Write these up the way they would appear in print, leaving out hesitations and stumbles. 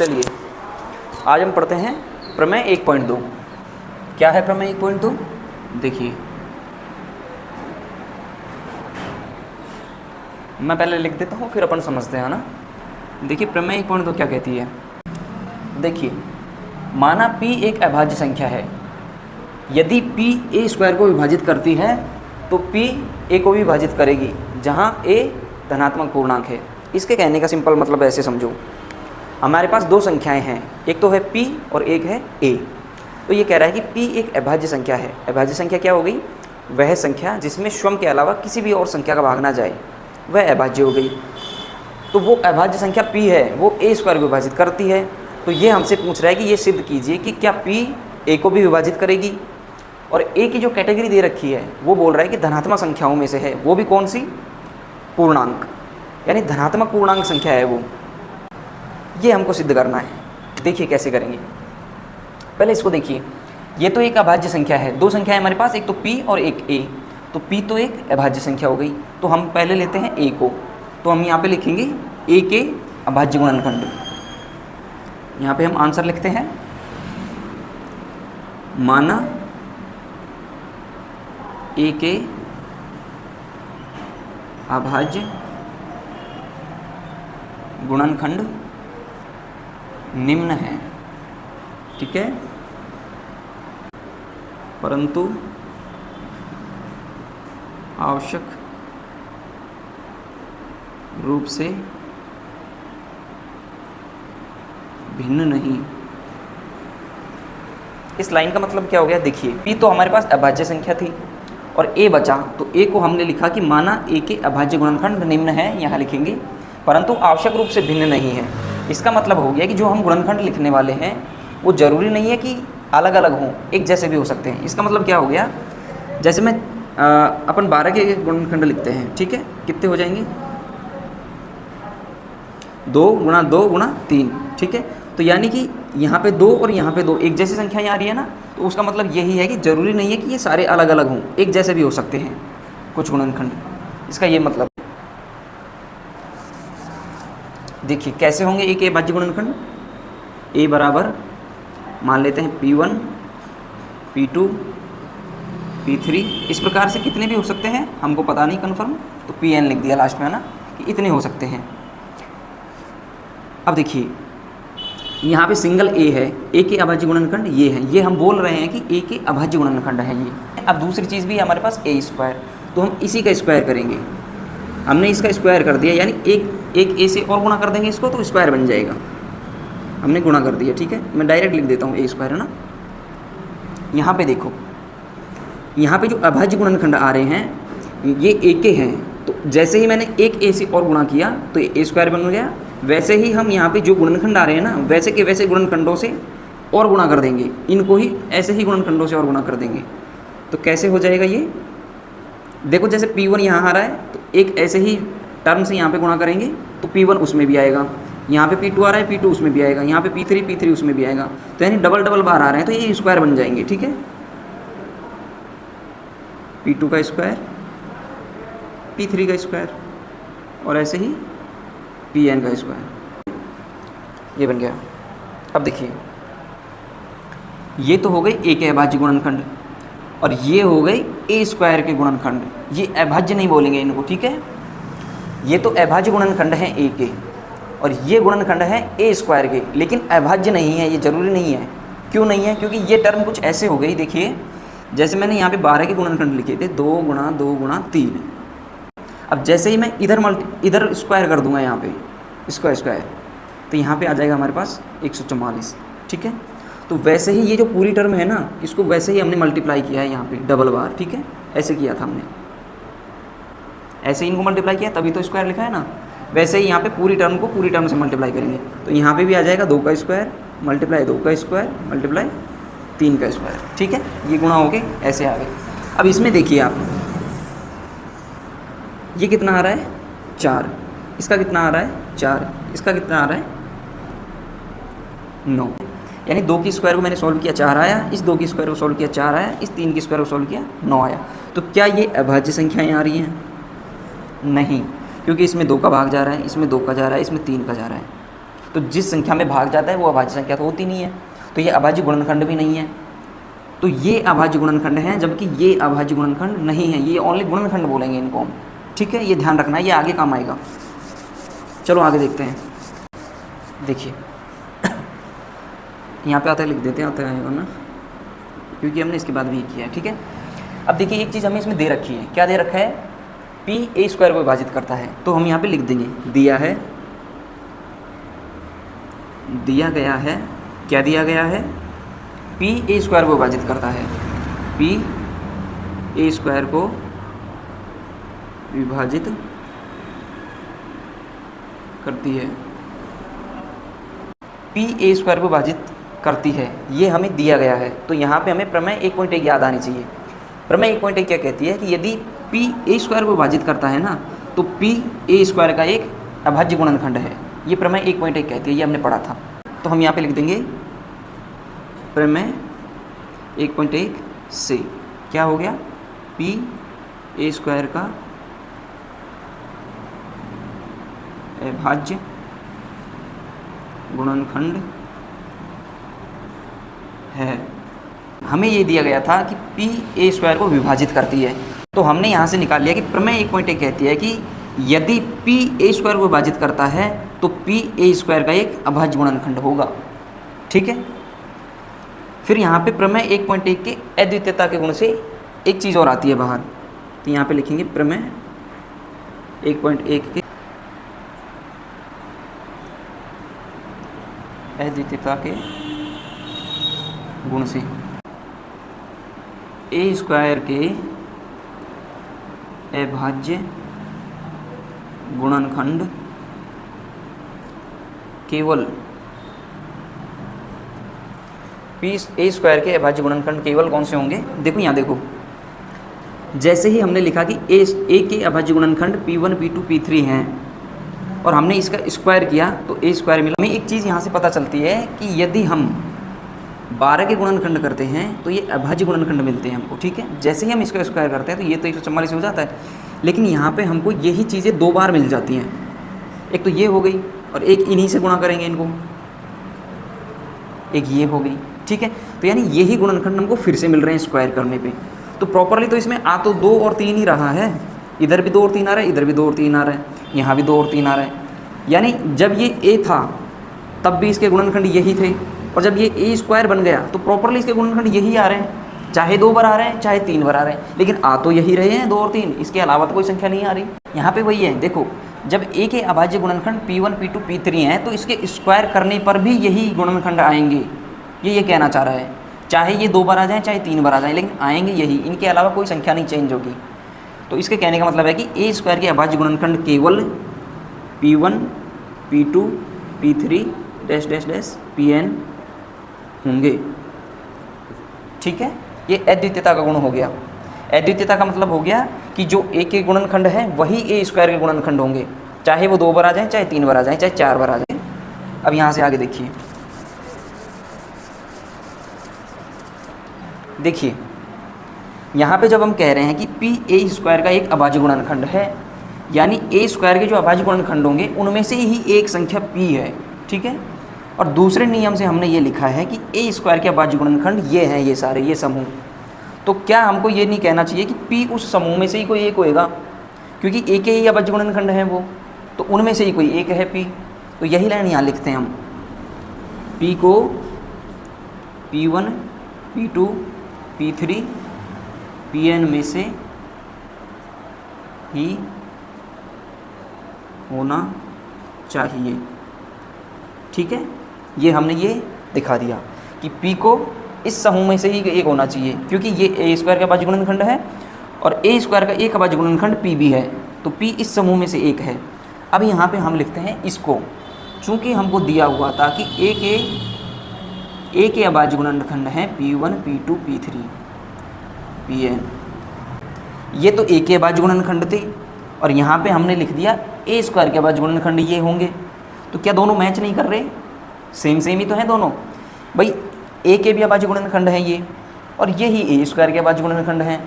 चलिए आज हम पढ़ते हैं प्रमेय 1.2। क्या है प्रमेय 1.2? देखिए मैं पहले लिख देता हूँ फिर अपन समझते हैं ना। देखिए प्रमेय 1.2 क्या कहती है। देखिए माना p एक अभाज्य संख्या है, यदि p a स्क्वायर को विभाजित करती है तो p a को भी विभाजित करेगी, जहाँ a धनात्मक पूर्णांक है। इसके कहने का सिंपल मतलब ऐसे समझो, हमारे पास दो संख्याएं हैं, एक तो है p और एक है a। तो ये कह रहा है कि p एक अभाज्य संख्या है। अभाज्य संख्या क्या हो गई? वह संख्या जिसमें स्वयं के अलावा किसी भी और संख्या का भाग ना जाए, वह अभाज्य हो गई। तो वो अभाज्य संख्या p है, वो a स्क्वायर को विभाजित करती है। तो ये हमसे पूछ रहा है कि ये सिद्ध कीजिए कि क्या p a को भी विभाजित करेगी। और a की जो कैटेगरी दे रखी है वो बोल रहा है कि धनात्मक संख्याओं में से है, वो भी कौन सी? पूर्णांक, यानी धनात्मक पूर्णांक संख्या है वो। ये हमको सिद्ध करना है। देखिए कैसे करेंगे। पहले इसको देखिए, ये तो एक अभाज्य संख्या है, दो संख्या है हमारे पास, एक तो p और एक a। तो p तो एक अभाज्य संख्या हो गई, तो हम पहले लेते हैं a को। तो हम यहाँ पे लिखेंगे a के अभाज्य गुणनखंड। यहाँ पे हम आंसर लिखते हैं, माना a के अभाज्य गुणनखंड निम्न है, ठीक है, परंतु आवश्यक रूप से भिन्न नहीं। इस लाइन का मतलब क्या हो गया? देखिए p तो हमारे पास अभाज्य संख्या थी और a बचा, तो a को हमने लिखा कि माना a के अभाज्य गुणनखंड निम्न है, यहाँ लिखेंगे, परंतु आवश्यक रूप से भिन्न नहीं है। इसका मतलब हो गया कि जो हम गुणनखंड लिखने वाले हैं वो जरूरी नहीं है कि अलग अलग हों, एक जैसे भी हो सकते हैं। इसका मतलब क्या हो गया? जैसे मैं अपन 12 के गुणनखंड लिखते हैं, ठीक है, कितने हो जाएंगे? 2 गुणा 2 गुणा 3, ठीक है। तो यानी कि यहाँ पे 2 और यहाँ पे 2 एक जैसी संख्या आ रही है ना, तो उसका मतलब यही है कि जरूरी नहीं है कि ये सारे अलग अलग हों, एक जैसे भी हो सकते हैं कुछ गुणनखंड। इसका ये मतलब। देखिए कैसे होंगे एक अभाज्य गुणनखंड। a बराबर मान लेते हैं p1 p2 p3, इस प्रकार से कितने भी हो सकते हैं, हमको पता नहीं कन्फर्म, तो pn लिख दिया लास्ट में, है ना, कि इतने हो सकते हैं। अब देखिए यहाँ पे सिंगल a है, a के अभाज्य गुणनखंड ये है, ये हम बोल रहे हैं कि a के अभाज्य गुणनखंड है ये। अब दूसरी चीज़ भी है हमारे पास a स्क्वायर, तो हम इसी का स्क्वायर करेंगे। हमने इसका स्क्वायर कर दिया, यानी एक a से और गुणा कर देंगे इसको तो स्क्वायर बन जाएगा। हमने गुणा कर दिया, ठीक है, मैं डायरेक्ट लिख देता हूँ a स्क्वायर, है ना। यहाँ पे देखो, यहाँ पे जो अभाज्य गुणनखंड आ रहे हैं ये a के हैं, तो जैसे ही मैंने एक a से और गुणा किया तो ये a स्क्वायर बन गया। वैसे ही हम यहाँ पे जो गुणनखंड आ रहे हैं ना, वैसे के वैसे गुणनखंडों से और गुणा कर देंगे, इनको ही ऐसे ही गुणनखंडों से और गुणा कर देंगे। तो कैसे हो जाएगा ये? देखो जैसे p1 यहाँ आ रहा है, तो एक ऐसे ही टर्म से यहाँ पे गुणा करेंगे तो p1 उसमें भी आएगा, यहाँ पे p2 आ रहा है, p2 उसमें भी आएगा, यहाँ पे p3 उसमें भी आएगा। तो यानी डबल डबल बार आ रहे हैं, तो ये स्क्वायर बन जाएंगे, ठीक है। p2 का स्क्वायर, p3 का स्क्वायर और ऐसे ही pn का स्क्वायर, ये बन गया। अब देखिए ये तो हो गई a के अभाज्य गुणनखंड और ये हो गई a स्क्वायर के गुणनखंड। ये अभाज्य नहीं बोलेंगे इनको, ठीक है। ये तो अभाज्य गुणनखंड है a के और ये गुणनखंड है a स्क्वायर के, लेकिन अभाज्य नहीं है, ये जरूरी नहीं है। क्यों नहीं है? क्योंकि ये टर्म कुछ ऐसे हो गई। देखिए जैसे मैंने यहाँ पे 12 के गुणनखंड लिखे थे, 2 गुणा 2 गुणा 3। अब जैसे ही मैं इधर स्क्वायर कर दूंगा, यहाँ पे स्क्वायर, तो यहाँ पे आ जाएगा हमारे पास 144, ठीक है। तो वैसे ही ये जो पूरी टर्म है ना, इसको वैसे ही हमने मल्टीप्लाई किया है यहाँ पे डबल बार, ठीक है, ऐसे किया था हमने, ऐसे ही इनको मल्टीप्लाई किया तभी तो स्क्वायर लिखा है ना। वैसे ही यहाँ पे पूरी टर्म से मल्टीप्लाई करेंगे, तो यहाँ पे भी आ जाएगा 2 का स्क्वायर मल्टीप्लाई 2 का स्क्वायर मल्टीप्लाई 3 का स्क्वायर, ठीक है। ये गुणा हो गए, ऐसे आ गए। अब इसमें देखिए आप, ये कितना आ रहा है? 4, इसका कितना आ रहा है? 4, इसका कितना आ रहा है? 9। यानी 2 की स्क्वायर को मैंने सॉल्व किया 4 आया, इस 2 की स्क्वायर को सॉल्व किया 4 आया, इस 3 की स्क्वायर को सॉल्व किया 9 आया। तो क्या ये अभाज्य संख्याएं आ रही हैं? नहीं, क्योंकि इसमें 2 का भाग जा रहा है, इसमें 2 का जा रहा है, इसमें 3 का जा रहा है। तो जिस संख्या में भाग जाता है वो अभाज्य संख्या तो होती नहीं है, तो ये अभाज्य गुणनखंड भी नहीं है। तो ये अभाज्य गुणनखंड है, जबकि ये अभाज्य गुणनखंड नहीं है, ये ओनली गुणनखंड बोलेंगे इनको हम। ठीक है, ये ध्यान रखना है, ये आगे काम आएगा। चलो आगे देखते हैं। देखिए यहाँ पे आता है, लिख देते हैं, आता है ना, क्योंकि हमने इसके बाद भी किया है। ठीक है, अब देखिए एक चीज़ हमें इसमें दे रखी है, क्या दे रखा है, पी ए स्क्वायर को विभाजित करता है, तो हम यहाँ पे लिख देंगे, दिया गया है, क्या दिया गया है, पी ए स्क्वायर को विभाजित करता है, पी ए स्क्वायर को विभाजित करती है, पी ए स्क्वायर को विभाजित करती है, ये हमें दिया गया है। तो यहाँ पे हमें प्रमेय 1.1 याद आनी चाहिए। प्रमेय 1.1 क्या कहती है कि यदि पी ए स्क्वायर को विभाजित करता है ना, तो पी ए स्क्वायर का एक अभाज्य गुणनखंड है। ये प्रमेय 1.1 कहती है, ये हमने पढ़ा था। तो हम यहाँ पे लिख देंगे प्रमेय 1.1 से क्या हो गया, पी ए स्क्वायर का अभाज्य गुणनखंड है। हमें ये दिया गया था कि पी ए स्क्वायर को विभाजित करती है, तो हमने यहाँ से निकाल लिया कि प्रमेय 1.1 कहती है कि यदि पी ए स्क्वायर को विभाजित करता है तो पी ए स्क्वायर का एक अभाज्य गुणनखंड होगा। ठीक है, फिर यहाँ पे प्रमेय 1.1 के अद्वितीयता के गुण से एक चीज़ और आती है बाहर, तो यहाँ पे लिखेंगे प्रमेय 1.1 के अद्वितीयता के गुण से ए स्क्वायर के अभाज्य गुणनखंड केवल पी ए स्क्वायर के अभाज्य गुणनखंड केवल कौन से होंगे, देखो यहाँ देखो, जैसे ही हमने लिखा कि ए के अभाज्य गुणनखंड P1 P2 P3 हैं और हमने इसका स्क्वायर किया तो ए स्क्वायर मिला। हमें एक चीज़ यहाँ से पता चलती है कि यदि हम 12 के गुणनखंड करते हैं तो ये अभाज्य गुणनखंड मिलते हैं हमको। ठीक है, जैसे ही हम इसका स्क्वायर करते हैं तो ये तो 144 हो जाता है, लेकिन यहाँ पे हमको यही चीज़ें 2 बार मिल जाती हैं। एक तो ये हो गई और एक इन्हीं से गुणा करेंगे इनको, एक ये हो गई। ठीक है, तो यानी यही गुणनखंड हमको फिर से मिल रहे हैं स्क्वायर करने पे। तो प्रॉपरली तो इसमें आ तो 2 और 3 ही रहा है, इधर भी 2 और 3 आ रहा है, इधर भी 2 और 3 आ रहा है, यहाँ भी 2 और 3 आ रहा है। यानी जब ये ए था तब भी इसके गुणनखंड यही थे, और जब ये ए स्क्वायर बन गया तो प्रॉपरली इसके गुणनखंड यही आ रहे हैं, चाहे 2 बार आ रहे हैं चाहे 3 बार आ रहे हैं, लेकिन आ तो यही रहे हैं 2 और 3, इसके अलावा तो कोई संख्या नहीं आ रही। यहाँ पे वही है, देखो जब ए के अभाज्य गुणनखंड P1 P2 P3 हैं तो इसके स्क्वायर करने पर भी यही गुणनखंड आएंगे, ये कहना चाह रहा है। चाहे ये 2 बार आ जाए चाहे 3 बार आ जाए, लेकिन आएंगे यही, इनके अलावा कोई संख्या नहीं चेंज होगी। तो इसके कहने का मतलब है कि ए स्क्वायर के अभाज्य गुणनखंड केवल P1 P2 P3 dash dash dash Pn होंगे। ठीक है, ये अद्वितीयता का गुण हो गया। अद्वितीयता का मतलब हो गया कि जो ए के गुणनखंड है वही ए स्क्वायर के गुणनखंड होंगे, चाहे वो 2 बार आ जाए चाहे 3 बार आ जाए चाहे 4 बार आ जाए। अब यहाँ से आगे देखिए, देखिए यहाँ पे जब हम कह रहे हैं कि पी ए स्क्वायर का एक अभाज्य गुणनखंड है, यानी ए स्क्वायर के जो अभाज्य गुणनखंड होंगे उनमें से ही एक संख्या पी है। ठीक है, और दूसरे नियम से हमने ये लिखा है कि ए स्क्वायर के अभाज्य गुणनखंड ये हैं, ये सारे ये समूह। तो क्या हमको ये नहीं कहना चाहिए कि पी उस समूह में से ही कोई एक होएगा, क्योंकि ए के ही अभाज्य गुणनखंड हैं वो, तो उनमें से ही कोई एक है पी। तो यही लाइन यहाँ लिखते हैं हम, पी को P1 P2 P3 Pn में से ही होना चाहिए। ठीक है, ये हमने ये दिखा दिया कि P को इस समूह में से ही एक होना चाहिए, क्योंकि ये ए स्क्वायर का अभाज्य गुणनखंड है और ए स्क्वायर का एक अभाज्य गुणनखंड P भी है, तो P इस समूह में से एक है। अब यहाँ पे हम लिखते हैं इसको, चूँकि हमको दिया हुआ था कि ए के अभाज्य गुणनखंड हैं P1 P2 P3 Pn, ये तो ए के अभाज्य गुणनखंड थे और यहाँ पे हमने लिख दिया ए स्क्वायर के अभाज्य गुणनखंड ये होंगे। तो क्या दोनों मैच नहीं कर रहे, सेम ही तो हैं दोनों भाई। ए के भी अभाज्य गुणनखंड हैं ये, और ये ही ए स्क्वायर के अभाज्य गुणनखंड हैं।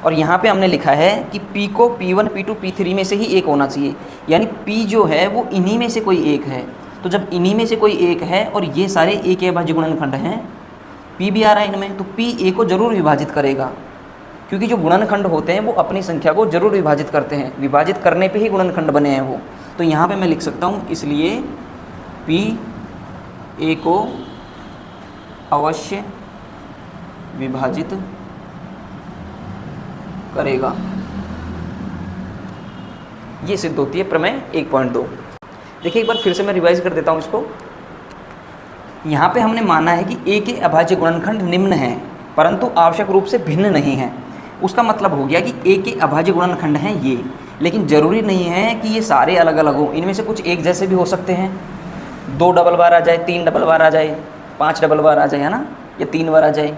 और यहाँ पे हमने लिखा है कि P को P1 P2 P3 में से ही एक होना चाहिए, यानी P जो है वो इन्हीं में से कोई एक है। तो जब इन्हीं में से कोई एक है और ये सारे ए के अभाज्य गुणनखंड हैं, पी भी आ रहा है इनमें, तो पी ए को जरूर विभाजित करेगा, क्योंकि जो गुणनखंड होते हैं वो अपनी संख्या को जरूर विभाजित करते हैं, विभाजित करने पे ही गुणनखंड बने हैं वो। तो यहाँ पे मैं लिख सकता हूँ, इसलिए पी ए को अवश्य विभाजित करेगा। ये सिद्ध होती है प्रमेय 1.2। देखिए एक बार फिर से मैं रिवाइज कर देता हूँ इसको। यहाँ पे हमने माना है कि ए के अभाज्य गुणनखंड निम्न हैं परंतु आवश्यक रूप से भिन्न नहीं हैं। उसका मतलब हो गया कि ए के अभाज्य गुणनखंड हैं ये, लेकिन ज़रूरी नहीं है कि ये सारे अलग अलग हो, इनमें से कुछ एक जैसे भी हो सकते हैं। 2 डबल बार आ जाए, 3 डबल बार आ जाए, 5 डबल बार आ जाए, है ना, या 3 बार आ जाए,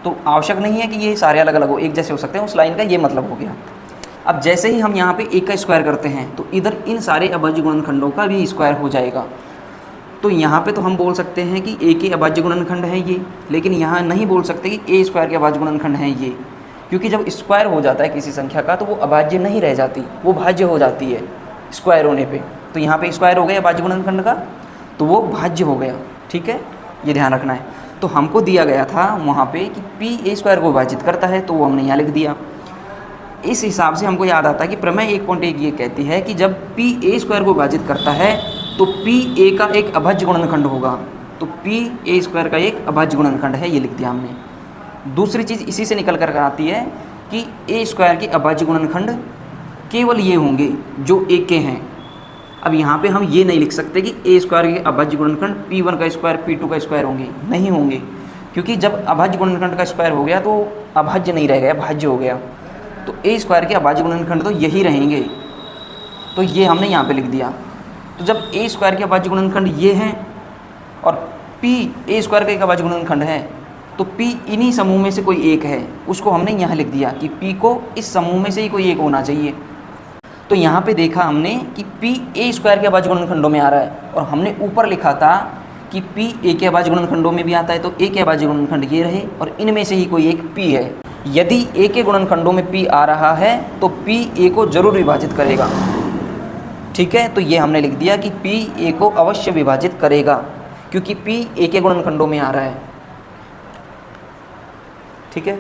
तो आवश्यक नहीं है कि ये सारे अलग अलग हो, एक जैसे हो सकते हैं। उस लाइन का ये मतलब हो गया। अब जैसे ही हम यहाँ पे ए का स्क्वायर करते हैं तो इधर इन सारे अभाज्य गुणनखंडों का भी स्क्वायर हो जाएगा। तो यहाँ पे तो हम बोल सकते हैं कि ए के अभाज्य गुणनखंड है ये, लेकिन यहाँ नहीं बोल सकते कि ए स्क्वायर के अभाज्य गुणनखंड है ये, क्योंकि जब स्क्वायर हो जाता है किसी संख्या का तो वो अभाज्य नहीं रह जाती, वो भाज्य हो जाती है स्क्वायर होने पे। तो यहाँ पे स्क्वायर हो गया अभाज्य गुणनखंड का, तो वो भाज्य हो गया। ठीक है, ये ध्यान रखना है। तो हमको दिया गया था वहाँ पे कि पी ए स्क्वायर को विभाजित करता है, तो वो हमने यहाँ लिख दिया। इस हिसाब से हमको याद आता है कि प्रमेय 1.1 ये कहती है कि जब पी ए स्क्वायर को विभाजित करता है तो पी ए का एक अभाज्य गुणनखंड होगा। तो पी ए स्क्वायर का एक अभाज्य गुणनखंड है, ये लिख दिया हमने। दूसरी चीज़ इसी से निकल कर आती है कि ए स्क्वायर के अभाज्य गुणनखंड केवल ये होंगे जो ए के हैं। अब यहाँ पे हम ये नहीं लिख सकते कि ए स्क्वायर के अभाज्य गुणनखंड P1 का स्क्वायर P2 का स्क्वायर होंगे, नहीं होंगे, क्योंकि जब अभाज्य गुणनखंड का स्क्वायर हो गया तो अभाज्य नहीं रह गया, भाज्य हो गया। तो ए स्क्वायर के अभाज्य गुणनखंड तो यही रहेंगे, तो ये हमने यहाँ पे लिख दिया। तो जब ए स्क्वायर के अभाज्य गुणनखंड ये हैं और पी ए स्क्वायर का एक अभाज्य गुणनखंड है, तो पी इन्हीं समूह में से कोई एक है, उसको हमने यहाँ लिख दिया कि पी को इस समूह में से ही कोई एक होना चाहिए। तो यहाँ पे देखा हमने कि पी ए स्क्वायर के अभाज्य गुणनखंडों में आ रहा है, और हमने ऊपर लिखा था कि पी ए के अभाज्य गुणनखंडों में भी आता है, तो ए के अभाज्य गुणनखंड ये रहे और इनमें से ही कोई एक पी है। यदि ए के गुणनखंडों में पी आ रहा है तो पी ए को जरूर विभाजित करेगा। ठीक है, तो ये हमने लिख दिया कि पी ए को अवश्य विभाजित करेगा, क्योंकि पी ए के गुणनखंडों में आ रहा है। ठीक है।